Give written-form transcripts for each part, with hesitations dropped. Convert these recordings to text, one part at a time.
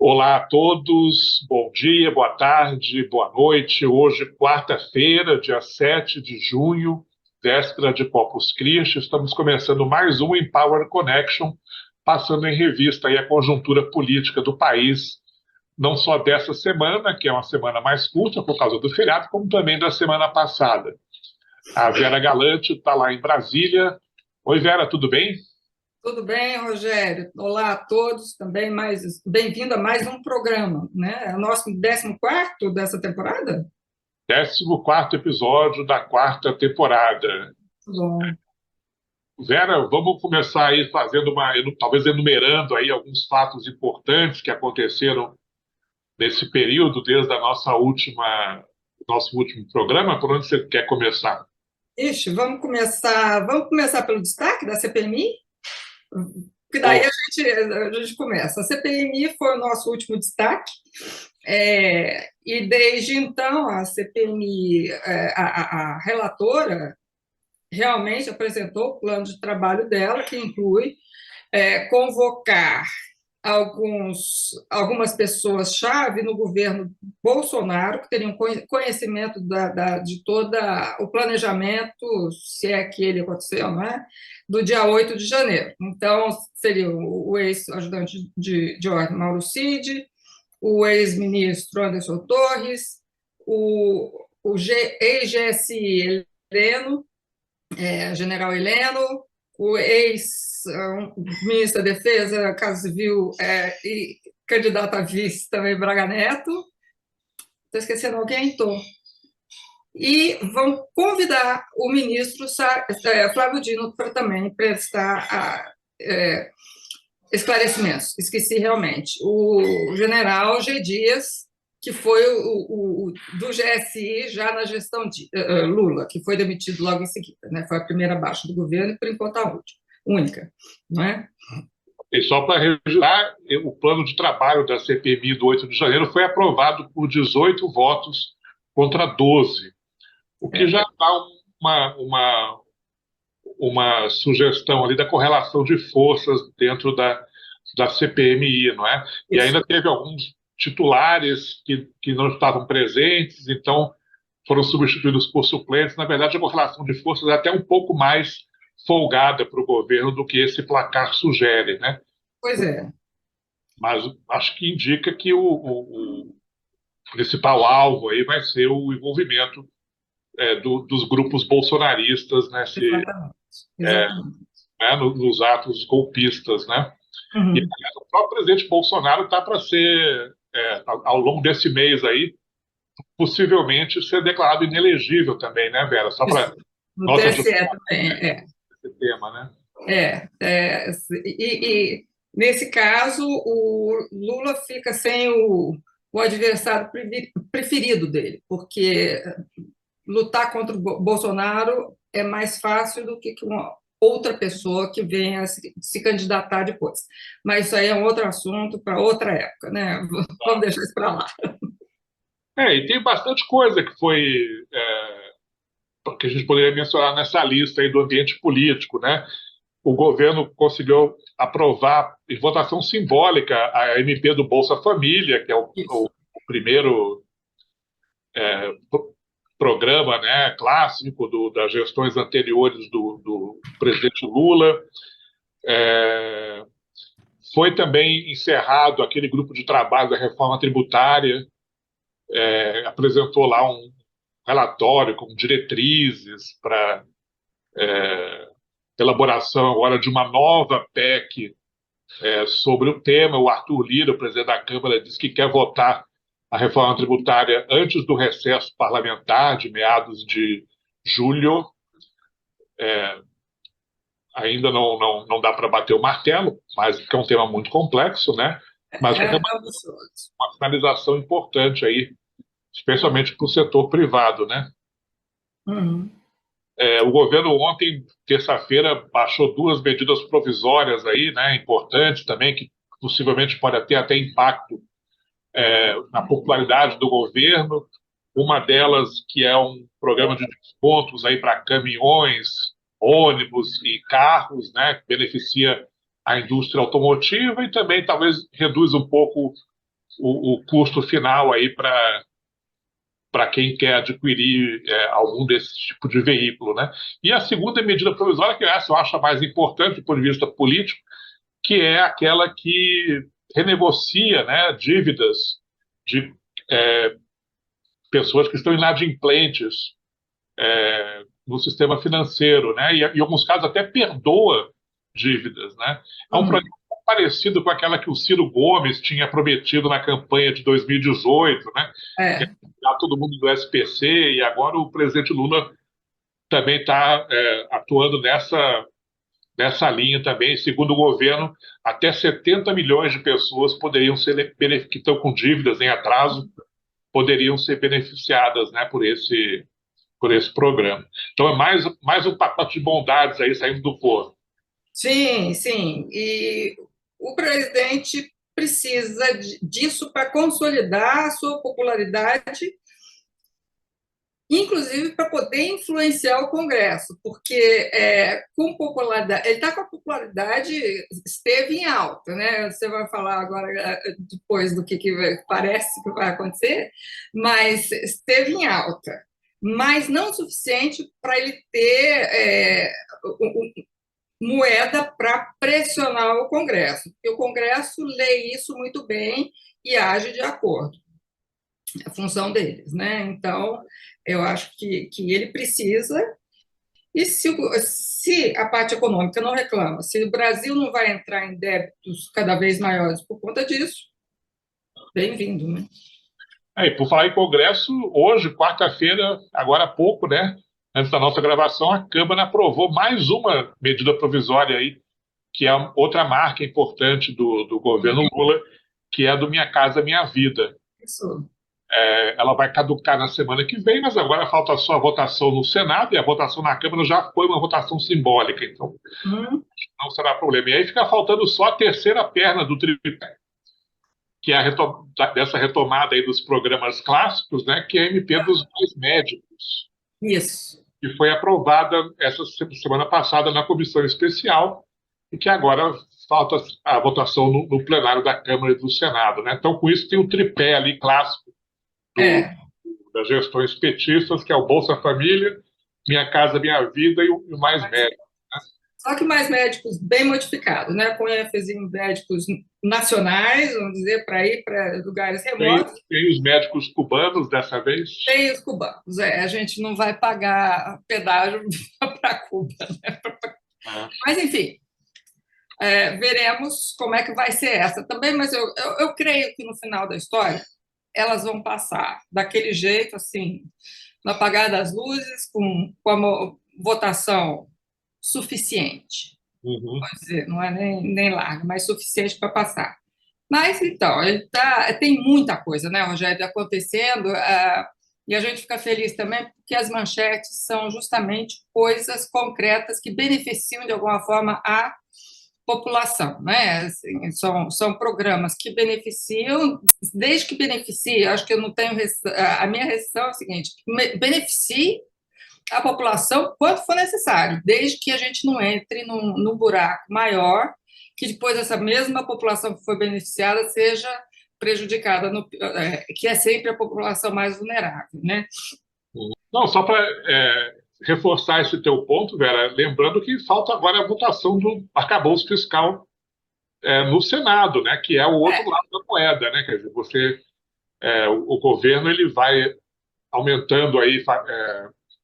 Olá a todos, bom dia, boa tarde, boa noite. Hoje, quarta-feira, dia 7 de junho, véspera de Corpus Christi, estamos começando mais um Empower Connection, passando em revista aí a conjuntura política do país, não só dessa semana, que é uma semana mais curta por causa do feriado, como também da semana passada. A Vera Galante está lá em Brasília. Oi, Vera, tudo bem? Tudo bem, Rogério? Olá a todos, também bem-vindo a mais um programa, né? É o nosso 14º dessa temporada? 14º episódio da quarta temporada. Bom, Vera, vamos começar aí fazendo talvez enumerando aí alguns fatos importantes que aconteceram nesse período, desde a nosso último programa. Por onde você quer começar? vamos começar pelo destaque da CPMI, que daí Bom, a gente começa. A CPMI foi o nosso último destaque, e desde então a CPMI, a relatora realmente apresentou o plano de trabalho dela, que inclui convocar algumas pessoas-chave no governo Bolsonaro, que teriam conhecimento de todo o planejamento, se é que ele aconteceu, não é? Do dia 8 de janeiro. Então, seria o ex-ajudante de ordem Mauro Cid, o ex-ministro Anderson Torres, ex-GSI Heleno, general Heleno, o ex-ministro da Defesa, Casa Civil, e candidato a vice também, Braga Neto. Estou esquecendo alguém? Estou. E vão convidar o ministro Flávio Dino para também prestar esclarecimentos. Esqueci realmente. O general G. Dias, que foi do GSI já na gestão de Lula, que foi demitido logo em seguida, né? Foi a primeira baixa do governo e, por enquanto, a única, não é? e só para registrar, o plano de trabalho da CPMI do 8 de janeiro foi aprovado por 18 votos contra 12, o que já É, dá uma sugestão ali da correlação de forças dentro da CPMI, não é? E isso. ainda teve alguns titulares que não estavam presentes, então foram substituídos por suplentes. Na verdade, a correlação de forças é até um pouco mais folgada para o governo do que esse placar sugere, né? Pois é. Mas acho que indica que o principal alvo aí vai ser o envolvimento dos grupos bolsonaristas Exatamente. Exatamente. nos atos golpistas, né? E Uhum. aliás, o próprio presidente Bolsonaro está para ser, ao longo desse mês aí, possivelmente ser declarado inelegível também, né, Vera? Só Isso. para No nota de TSE também, esse tema, né? e nesse caso, o Lula fica sem o adversário preferido dele, porque lutar contra o Bolsonaro é mais fácil do que uma outra pessoa que venha se candidatar depois. Mas isso aí é um outro assunto para outra época, né? Vamos deixar isso para lá. E tem bastante coisa que a gente poderia mencionar nessa lista aí do ambiente político, né? O governo conseguiu aprovar em votação simbólica a MP do Bolsa Família, que é Isso. o primeiro programa, né, clássico das gestões anteriores do presidente Lula. É, Foi também encerrado aquele grupo de trabalho da reforma tributária, apresentou lá um relatório com diretrizes para elaboração agora de uma nova PEC sobre o tema. O Arthur Lira, o presidente da Câmara, disse que quer votar a reforma tributária antes do recesso parlamentar, de meados de julho. Ainda não dá para bater o martelo, mas que é um tema muito complexo, né? Mas vai ter É absurdo. uma finalização importante aí, especialmente para o setor privado, né? Uhum. O governo ontem, terça-feira, baixou duas medidas provisórias aí, né, importantes também, que possivelmente pode ter até impacto na popularidade do governo. Uma delas que é um programa de descontos aí para caminhões, ônibus e carros, né, que beneficia a indústria automotiva e também talvez reduz um pouco o custo final aí para quem quer adquirir algum desse tipo de veículo, né? E a segunda medida provisória, que essa eu acho a mais importante do ponto de vista político, que é aquela que renegocia, né, dívidas de pessoas que estão inadimplentes no sistema financeiro, né? E em alguns casos até perdoa dívidas, né? É um Hum, programa parecido com aquela que o Ciro Gomes tinha prometido na campanha de 2018, né? Que é é. tirar todo mundo do SPC, e agora o presidente Lula também está atuando nessa linha também. Segundo o governo, até 70 milhões de pessoas poderiam ser que estão com dívidas em atraso, poderiam ser beneficiadas, né, por esse programa. Então é mais um pacote de bondades aí saindo do forno. Sim, sim. E o presidente precisa disso para consolidar a sua popularidade, inclusive para poder influenciar o Congresso, porque com popularidade, ele está com a popularidade, esteve em alta, né? Você vai falar agora, depois do que parece que vai acontecer, mas esteve em alta, mas não o suficiente para ele ter moeda para pressionar o Congresso, porque o Congresso lê isso muito bem e age de acordo, é a função deles, né? Então, eu acho que ele precisa, e se a parte econômica não reclama, se o Brasil não vai entrar em débitos cada vez maiores por conta disso, bem-vindo, né? E por falar em Congresso, hoje, quarta-feira, agora há pouco, né, antes da nossa gravação, a Câmara aprovou mais uma medida provisória aí, que é outra marca importante do governo Lula, que é a do Minha Casa Minha Vida. Isso. Ela vai caducar na semana que vem, mas agora falta só a votação no Senado, e a votação na Câmara já foi uma votação simbólica, então Hum, não será problema. E aí fica faltando só a terceira perna do tripé, que é dessa retomada aí dos programas clássicos, né, que é a MP dos mais médicos, isso. que foi aprovada essa semana passada na comissão especial e que agora falta a votação no plenário da Câmara e do Senado, né? Então, com isso, tem o tripé ali clássico do, É. das gestões petistas, que é o Bolsa Família, Minha Casa Minha Vida e o Mais Médico. Só que mais médicos bem modificados, né? Com ênfase em médicos nacionais, vamos dizer, para ir para lugares Tem, remotos, tem os médicos cubanos dessa vez. tem os cubanos. A gente não vai pagar pedágio para Cuba, né? Né? Mas, enfim, veremos como é que vai ser essa também, mas eu creio que no final da história elas vão passar daquele jeito, assim, no apagar das luzes, com a votação suficiente. Uhum. Pode dizer, não é nem larga, mas suficiente para passar. Mas então, tem muita coisa, né, Rogério, acontecendo, e a gente fica feliz também porque as manchetes são justamente coisas concretas que beneficiam de alguma forma a população, né? Assim, são programas que beneficiam, desde que beneficie, acho que eu não tenho, a minha restrição é a seguinte, beneficie a população quanto for necessário, desde que a gente não entre num buraco maior, que depois essa mesma população que foi beneficiada seja prejudicada, que é sempre a população mais vulnerável, né? Não, só para reforçar esse teu ponto, Vera, lembrando que falta agora a votação do arcabouço fiscal no Senado, né, que é o outro lado da moeda, né, quer dizer, o governo ele vai aumentando aí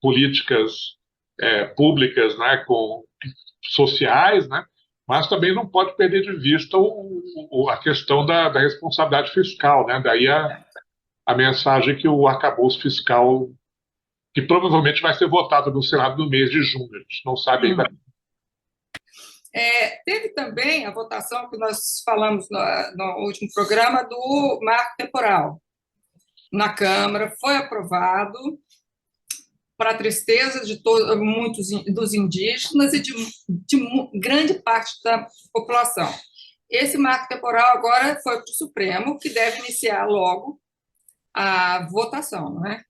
políticas públicas, né, sociais, né, mas também não pode perder de vista a questão da responsabilidade fiscal, né, daí a mensagem que o arcabouço fiscal, que provavelmente vai ser votado no Senado no mês de junho, a gente não sabe ainda. Teve também a votação que nós falamos no último programa do marco temporal na Câmara, foi aprovado para a tristeza de muitos dos indígenas e de grande parte da população. Esse marco temporal agora foi para o Supremo, que deve iniciar logo a votação, não é?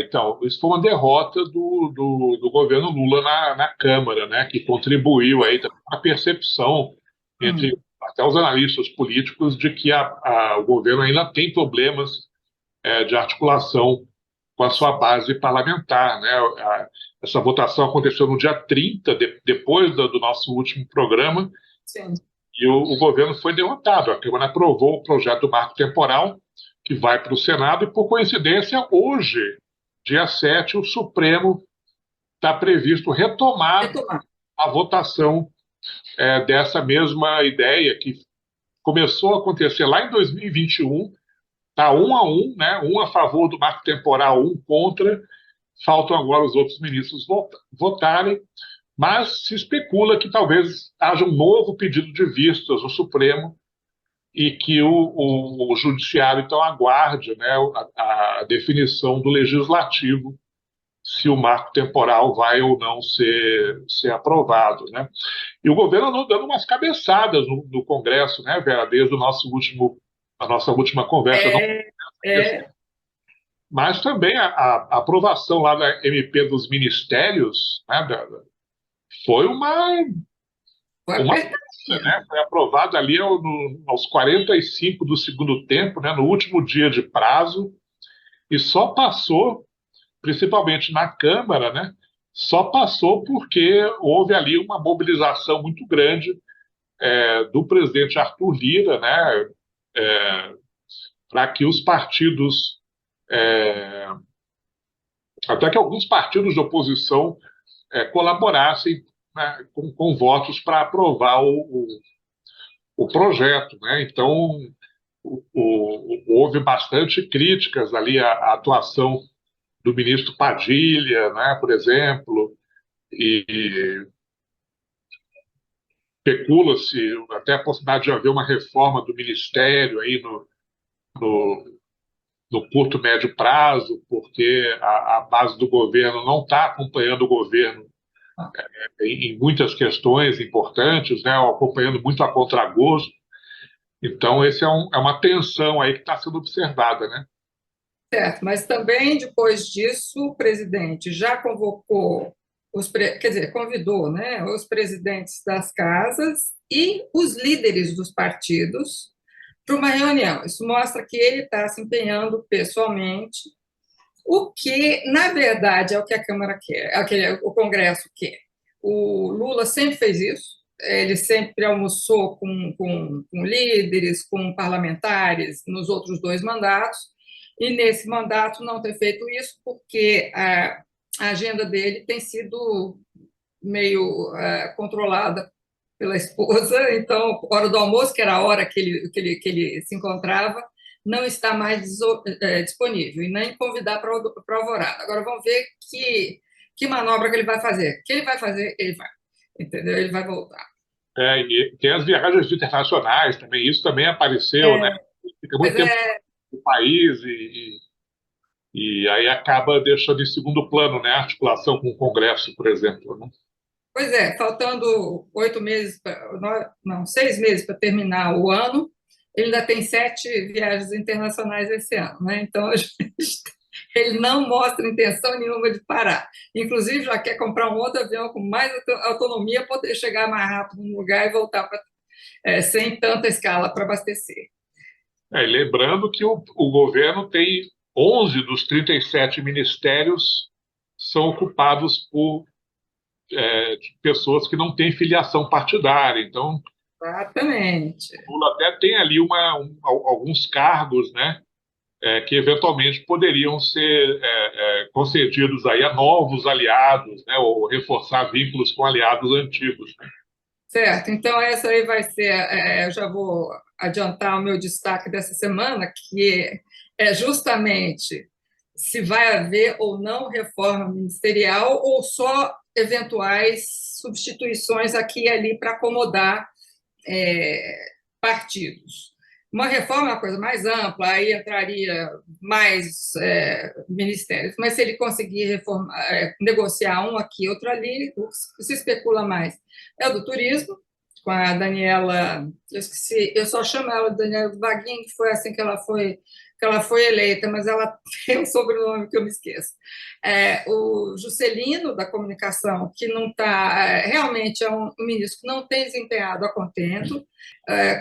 Então, isso foi uma derrota do governo Lula na Câmara, né, que contribuiu aí para a percepção entre Hum, até os analistas políticos, de que o governo ainda tem problemas de articulação com a sua base parlamentar, né? Essa votação aconteceu no dia 30, depois do nosso último programa, Sim. e o governo foi derrotado. A Câmara aprovou o projeto do marco temporal, que vai para o Senado, e, por coincidência, hoje, dia 7, o Supremo está previsto retomar Retomar. a votação dessa mesma ideia, que começou a acontecer lá em 2021, está 1-1, né? Um a favor do marco temporal, um contra. Faltam agora os outros ministros votarem, mas se especula que talvez haja um novo pedido de vistas no Supremo e que o Judiciário, então, aguarde, né, a definição do Legislativo se o marco temporal vai ou não ser aprovado, né? E o governo andou dando umas cabeçadas no Congresso, né, Vera, desde a nossa última conversa. É, é, Mas também a aprovação lá da MP dos ministérios, né, foi foi uma apertadinho. né, foi aprovada ali aos 45 do segundo tempo, né, no último dia de prazo, e só passou, principalmente na Câmara, né, só passou porque houve ali uma mobilização muito grande do presidente Arthur Lira, né, para que os partidos, até que alguns partidos de oposição colaborassem, né, com votos para aprovar o projeto, né? Então, houve bastante críticas ali à atuação do ministro Padilha, né, por exemplo, e especula-se até a possibilidade de haver uma reforma do ministério aí no, no curto médio prazo, porque a base do governo não está acompanhando o governo em muitas questões importantes, né, acompanhando muito a contragosto. Então, esse é uma tensão aí que está sendo observada, né? Certo, mas também depois disso o presidente já convocou quer dizer, convidou, né, os presidentes das casas e os líderes dos partidos para uma reunião. Isso mostra que ele está se empenhando pessoalmente, o que, na verdade, é o que a Câmara quer, é o que o Congresso quer. O Lula sempre fez isso, ele sempre almoçou com líderes, com parlamentares nos outros dois mandatos, e nesse mandato não ter feito isso porque a agenda dele tem sido meio controlada pela esposa, então, hora do almoço, que era a hora que ele se encontrava, não está mais disponível, e nem convidar para a alvorada. Agora vamos ver que manobra que ele vai fazer. Que ele vai fazer, ele vai. Entendeu? Ele vai voltar. E tem as viagens internacionais também, isso também apareceu, né? Fica muito Mas tempo no país e aí acaba deixando em segundo plano, né? A articulação com o Congresso, por exemplo, né? pois é, faltando 8 meses, não, 6 meses para terminar o ano, ele ainda tem 7 viagens internacionais esse ano, né? Então, ele não mostra intenção nenhuma de parar. Inclusive, já quer comprar um outro avião com mais autonomia, poder chegar mais rápido no lugar e voltar sem tanta escala para abastecer. E lembrando que o governo tem 11 dos 37 ministérios são ocupados por pessoas que não têm filiação partidária. Então, Exatamente. o Lula até tem ali alguns cargos, né, que eventualmente poderiam ser concedidos aí a novos aliados, né, ou reforçar vínculos com aliados antigos. Certo, então essa aí vai ser, eu já vou adiantar o meu destaque dessa semana, que é justamente se vai haver ou não reforma ministerial ou só eventuais substituições aqui e ali para acomodar é, partidos. Uma reforma é uma coisa mais ampla, aí entraria mais ministérios, mas se ele conseguir negociar um aqui, outro ali, o que se especula mais é o do turismo, com a Daniela, eu esqueci, eu só chamo ela de Daniela Vaguinho, que foi assim que ela foi porque ela foi eleita, mas ela tem um sobrenome que eu me esqueço. O Juscelino, da comunicação, que não está, realmente é um ministro que não tem desempenhado a contento,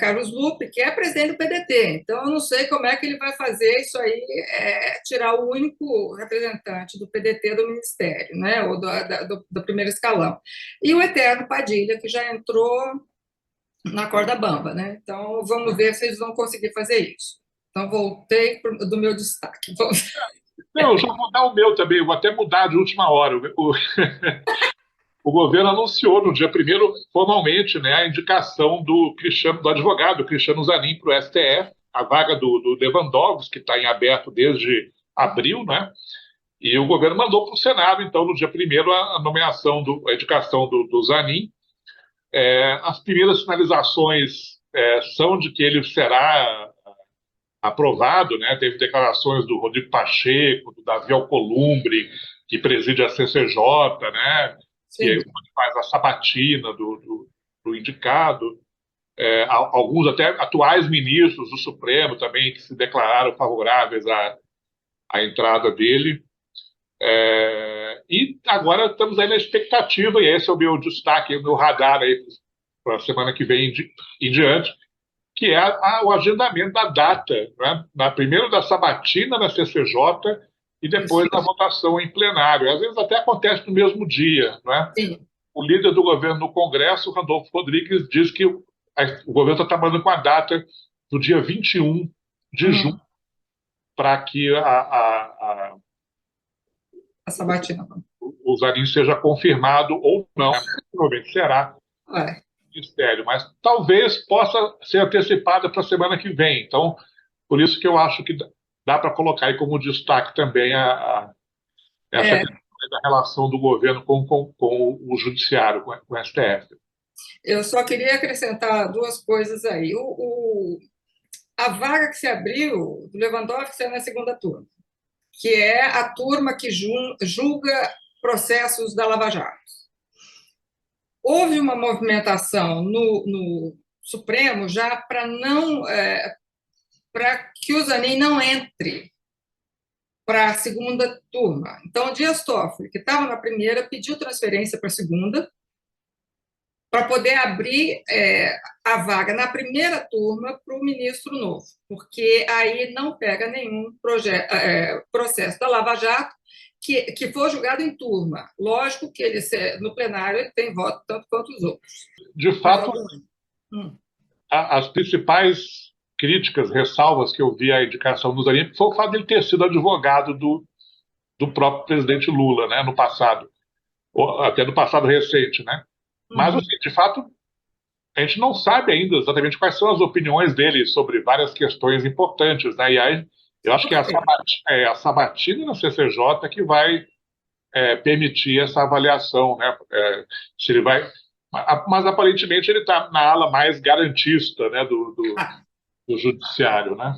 Carlos Lupe, que é presidente do PDT. Então, eu não sei como é que ele vai fazer isso aí, tirar o único representante do PDT do ministério, né, ou do primeiro escalão. E o eterno Padilha, que já entrou na corda bamba, né? Então, vamos ver se eles vão conseguir fazer isso. Então, voltei do meu destaque. Não, eu já vou dar o meu também, vou até mudar de última hora. O governo anunciou no dia primeiro formalmente, né, a indicação do advogado Cristiano Zanin para o STF, a vaga do Lewandowski, que está em aberto desde abril, né? E o governo mandou para o Senado, então, no dia primeiro a nomeação, a indicação do Zanin. As primeiras sinalizações são de que ele será aprovado, né? Teve declarações do Rodrigo Pacheco, do Davi Alcolumbre, que preside a CCJ, né? E aí faz a sabatina do indicado. Alguns até atuais ministros do Supremo também que se declararam favoráveis à entrada dele. E agora estamos aí na expectativa, e esse é o meu destaque, o meu radar aí para a semana que vem em diante, que é o agendamento da data, né? Primeiro da sabatina na CCJ e depois da votação em plenário. Às vezes até acontece no mesmo dia, né? O líder do governo no Congresso, Randolfo Rodrigues, diz que o governo está trabalhando com a data do dia 21 de junho para que sabatina. O Zanin seja confirmado ou não, provavelmente será ministério, mas talvez possa ser antecipada para a semana que vem. Então, por isso que eu acho que dá para colocar aí como destaque também essa questão da relação do governo com o judiciário, com o STF. Eu só queria acrescentar duas coisas aí. A vaga que se abriu do Lewandowski é na segunda turma, que é a turma que julga processos da Lava Jato. Houve uma movimentação no Supremo já para que o Zanin não entre para a segunda turma. Então, o Dias Toffoli, que estava na primeira, pediu transferência para a segunda, para poder abrir a vaga na primeira turma para o ministro novo, porque aí não pega nenhum processo da Lava Jato que for julgado em turma. Lógico que no plenário ele tem voto tanto quanto os outros. De fato, as principais críticas, ressalvas que eu vi à indicação do Zanin foi o fato de ele ter sido advogado do próprio presidente Lula, né, no passado, até no passado recente, né? Mas, assim, de fato, a gente não sabe ainda exatamente quais são as opiniões dele sobre várias questões importantes, né? E aí, eu acho que é a sabatina na CCJ que vai permitir essa avaliação, né? Se ele vai... Mas, aparentemente, ele está na ala mais garantista, né, do judiciário, né?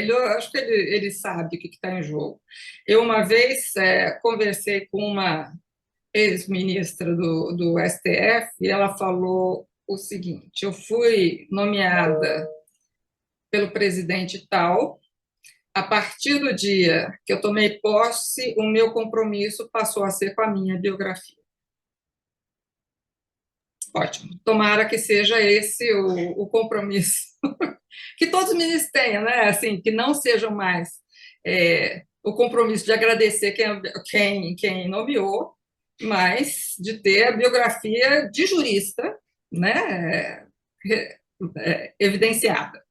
Eu acho que ele sabe o que está em jogo. Eu, uma vez, conversei com uma ex-ministra do STF e ela falou o seguinte: eu fui nomeada pelo presidente tal, a partir do dia que eu tomei posse, o meu compromisso passou a ser com a minha biografia. Ótimo. Tomara que seja esse o compromisso que todos os ministros tenham, né? Assim, que não sejam mais o compromisso de agradecer quem nomeou, mas de ter a biografia de jurista, né? Evidenciada.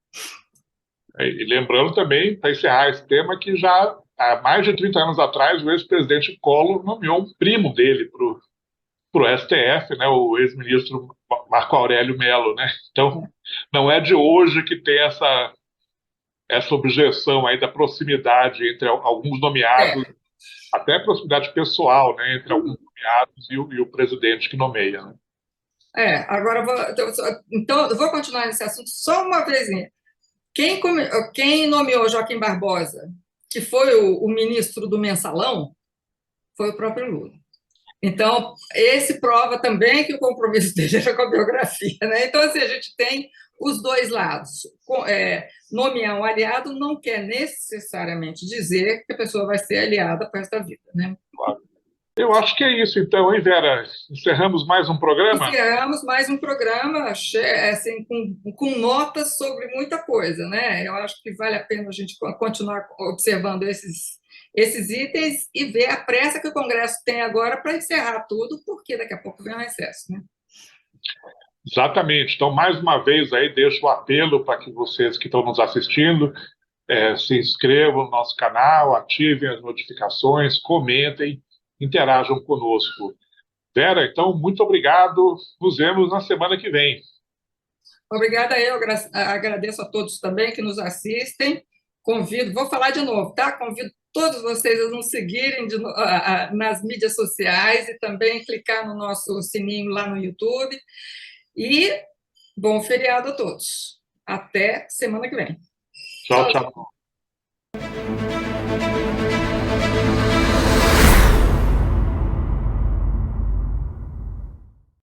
E lembrando também, para encerrar esse tema, que já há mais de 30 anos atrás o ex-presidente Collor nomeou um primo dele para o STF, né, o ex-ministro Marco Aurélio Mello, né? Então, não é de hoje que tem essa objeção aí da proximidade entre alguns nomeados, até proximidade pessoal, né, entre alguns nomeados e o presidente que nomeia, né? Agora então eu vou continuar nesse assunto só uma vezinha. Quem nomeou Joaquim Barbosa, que foi o ministro do Mensalão, foi o próprio Lula. Então, esse prova também que o compromisso dele era com a biografia, né? Então, assim, a gente tem os dois lados. Nomear um aliado não quer necessariamente dizer que a pessoa vai ser aliada para esta vida, né? Claro. Eu acho que é isso, então, hein, Vera? Encerramos mais um programa? Encerramos mais um programa assim, com notas sobre muita coisa, né? Eu acho que vale a pena a gente continuar observando esses itens e ver a pressa que o Congresso tem agora para encerrar tudo, porque daqui a pouco vem o recesso, né? Exatamente. Então, mais uma vez, aí deixo o apelo para que vocês que estão nos assistindo se inscrevam no nosso canal, ativem as notificações, comentem, interajam conosco. Vera, então, muito obrigado. Nos vemos na semana que vem. Obrigada, eu agradeço a todos também que nos assistem. Convido, vou falar de novo, tá? Convido todos vocês a nos seguirem nas mídias sociais e também clicar no nosso sininho lá no YouTube. E bom feriado a todos. Até semana que vem. Tchau, Tchau. tchau.